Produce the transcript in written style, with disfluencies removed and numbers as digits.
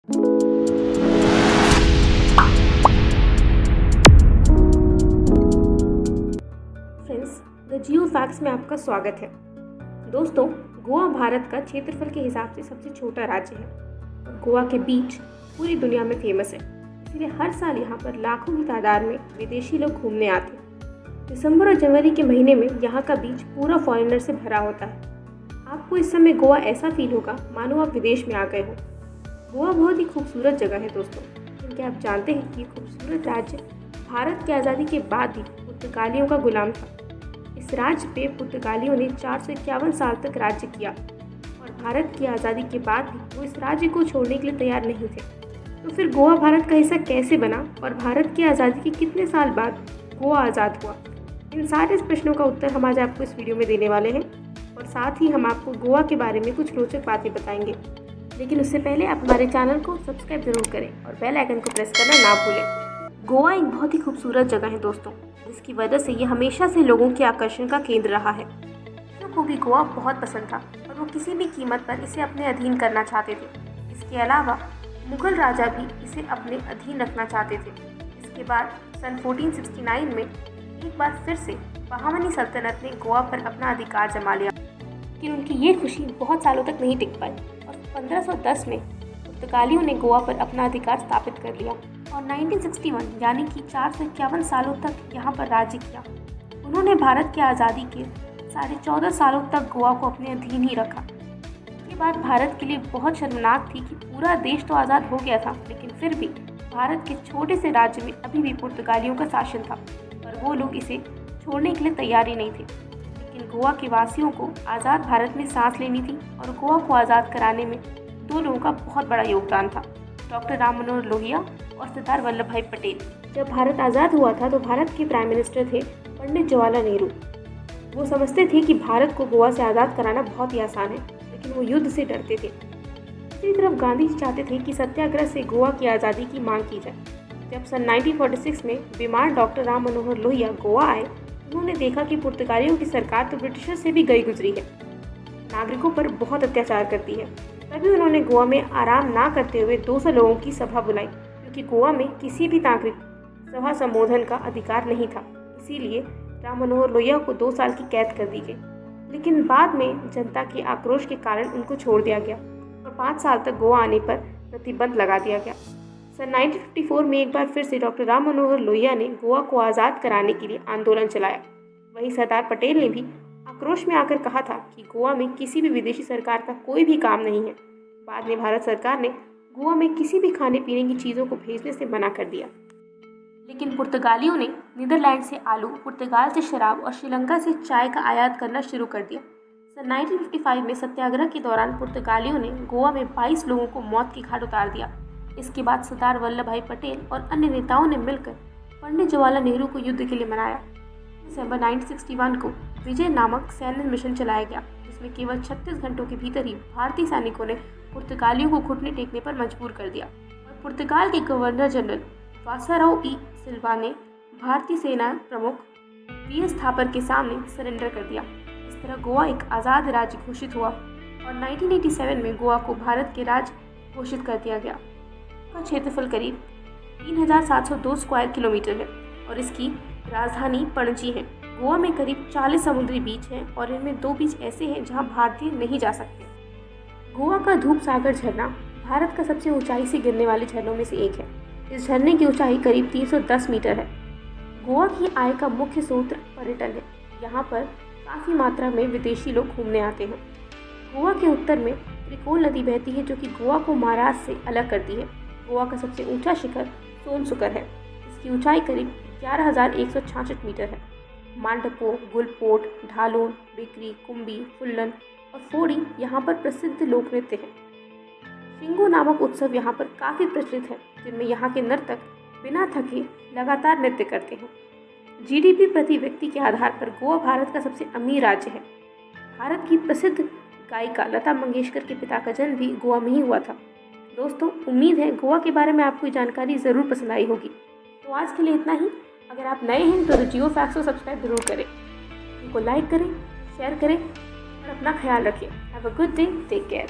Friends, the Jio facts में आपका स्वागत है। दोस्तों, गोवा भारत का क्षेत्रफल के हिसाब से सबसे छोटा राज्य है और गोवा के बीच पूरी दुनिया में फेमस है। इसलिए हर साल यहाँ पर लाखों की तादाद में विदेशी लोग घूमने आते हैं। दिसंबर और जनवरी के महीने में यहाँ का बीच पूरा फॉरेनर से भरा होता है। आपको इस समय गोवा ऐसा फील होगा मानो आप विदेश में आ गए हो। गोवा बहुत ही खूबसूरत जगह है दोस्तों, क्योंकि आप जानते हैं कि ये खूबसूरत राज्य भारत की आज़ादी के बाद भी पुर्तगालियों का गुलाम था। इस राज्य पे पुर्तगालियों ने 451 साल तक राज्य किया और भारत की आज़ादी के बाद भी वो इस राज्य को छोड़ने के लिए तैयार नहीं थे। तो फिर गोवा भारत का हिस्सा कैसे बना और भारत की आज़ादी के कितने साल बाद गोवा आज़ाद हुआ? इन सारे प्रश्नों का उत्तर हम आज आपको इस वीडियो में देने वाले हैं और साथ ही हम आपको गोवा के बारे में कुछ रोचक बातें बताएंगे। लेकिन उससे पहले आप हमारे चैनल को सब्सक्राइब जरूर करें और बेल आइकन को प्रेस करना ना भूलें। गोवा एक बहुत ही खूबसूरत जगह है दोस्तों, जिसकी वजह से ये हमेशा से लोगों के आकर्षण का केंद्र रहा है। लोगों को भी गोवा बहुत पसंद था और वो किसी भी कीमत पर इसे अपने अधीन करना चाहते थे। इसके अलावा मुगल राजा भी इसे अपने अधीन रखना चाहते थे। इसके बाद सन 1469 में एक बार फिर से बहामनी सल्तनत ने गोवा पर अपना अधिकार जमा लिया, लेकिन उनकी ये खुशी बहुत सालों तक नहीं टिक पाई और 1510 में पुर्तगालियों ने गोवा पर अपना अधिकार स्थापित कर लिया और 1961 यानी कि 451 सालों तक यहाँ पर राज्य किया। उन्होंने भारत की आज़ादी के 14.5 सालों तक गोवा को अपने अधीन ही रखा। ये बात भारत के लिए बहुत शर्मनाक थी कि पूरा देश तो आज़ाद हो गया था, लेकिन फिर भी भारत के छोटे से राज्य में अभी भी पुर्तगालियों का शासन था और वो लोग इसे छोड़ने के लिए तैयार ही नहीं थे। लेकिन गोवा के वासियों को आज़ाद भारत में सांस लेनी थी और गोवा को आज़ाद कराने में दो लोगों का बहुत बड़ा योगदान था, डॉक्टर राम मनोहर लोहिया और सरदार वल्लभ भाई पटेल। जब भारत आज़ाद हुआ था तो भारत के प्राइम मिनिस्टर थे पंडित जवाहरलाल नेहरू। वो समझते थे कि भारत को गोवा से आज़ाद कराना बहुत ही आसान है, लेकिन वो युद्ध से डरते थे। दूसरी तरफ गांधी जी चाहते थे कि सत्याग्रह से गोवा की आज़ादी की मांग की जाए। जब सन 1946 में बीमार डॉक्टर राम मनोहर लोहिया गोवा आए, उन्होंने देखा कि पुर्तगालियों की सरकार तो ब्रिटिशर से भी गई गुजरी है, नागरिकों पर बहुत अत्याचार करती है। तभी उन्होंने गोवा में आराम ना करते हुए 200 लोगों की सभा बुलाई, क्योंकि गोवा में किसी भी नागरिक सभा संबोधन का अधिकार नहीं था। इसीलिए राम मनोहर लोहिया को 2 साल की कैद कर दी गई, लेकिन बाद में जनता के आक्रोश के कारण उनको छोड़ दिया गया और 5 साल तक गोवा आने पर प्रतिबंध लगा दिया गया। सन 1954 में एक बार फिर से डॉक्टर राम मनोहर लोहिया ने गोवा को आज़ाद कराने के लिए आंदोलन चलाया। वहीं सरदार पटेल ने भी आक्रोश में आकर कहा था कि गोवा में किसी भी विदेशी सरकार का कोई भी काम नहीं है। बाद में भारत सरकार ने गोवा में किसी भी खाने पीने की चीज़ों को भेजने से मना कर दिया। लेकिन पुर्तगालियों ने नीदरलैंड से आलू, पुर्तगाल से शराब और श्रीलंका से चाय का आयात करना शुरू कर दिया। सन 1955 में सत्याग्रह के दौरान पुर्तगालियों ने गोवा में 22 लोगों को मौत की घाट उतार दिया। इसके बाद सरदार वल्लभ भाई पटेल और अन्य नेताओं ने मिलकर पंडित जवाहरलाल नेहरू को युद्ध के लिए मनाया। दिसंबर 1961 को विजय नामक सैन्य मिशन चलाया गया, जिसमें केवल 36 घंटों के भीतर ही भारतीय सैनिकों ने पुर्तगालियों को घुटने टेकने पर मजबूर कर दिया और पुर्तगाल के गवर्नर जनरल वासाराव ई सिल्वा ने भारतीय सेना प्रमुख वी.एस. थापर के सामने सरेंडर कर दिया। इस तरह गोवा एक आज़ाद राज्य घोषित हुआ और 1987 में गोवा को भारत के राज्य घोषित कर दिया गया। का क्षेत्रफल करीब 3702 स्क्वायर किलोमीटर है और इसकी राजधानी पणजी है। गोवा में करीब 40 समुद्री बीच हैं और इनमें 2 बीच ऐसे हैं जहां भारतीय नहीं जा सकते। गोवा का धूप सागर झरना भारत का सबसे ऊंचाई से गिरने वाले झरनों में से एक है। इस झरने की ऊंचाई करीब 310 मीटर है। गोवा की आय का मुख्य स्रोत पर्यटन है। यहाँ पर काफ़ी मात्रा में विदेशी लोग घूमने आते हैं। गोवा के उत्तर में त्रिकोल नदी बहती है, जो कि गोवा को महाराष्ट्र से अलग करती है। गोवा का सबसे ऊंचा शिखर सोनसुकर है। इसकी ऊंचाई करीब 11,166 मीटर है। मांडपो, गुलपोट, ढालोन, बिक्री, कुंभी, फुल्लन और फोड़ी यहाँ पर प्रसिद्ध लोक नृत्य हैं। शिंगो नामक उत्सव यहाँ पर काफ़ी प्रचलित है, जिनमें यहाँ के नर्तक बिना थके लगातार नृत्य करते हैं। जीडीपी प्रति व्यक्ति के आधार पर गोवा भारत का सबसे अमीर राज्य है। भारत की प्रसिद्ध गायिका लता मंगेशकर के पिता का जन्म भी गोवा में ही हुआ था। दोस्तों, उम्मीद है गोवा के बारे में आपको ये जानकारी ज़रूर पसंद आई होगी। तो आज के लिए इतना ही। अगर आप नए हैं तो द जियो फैक्ट्स को सब्सक्राइब जरूर करें, उनको लाइक करें, शेयर करें और अपना ख्याल रखिए। Have a good day, take care.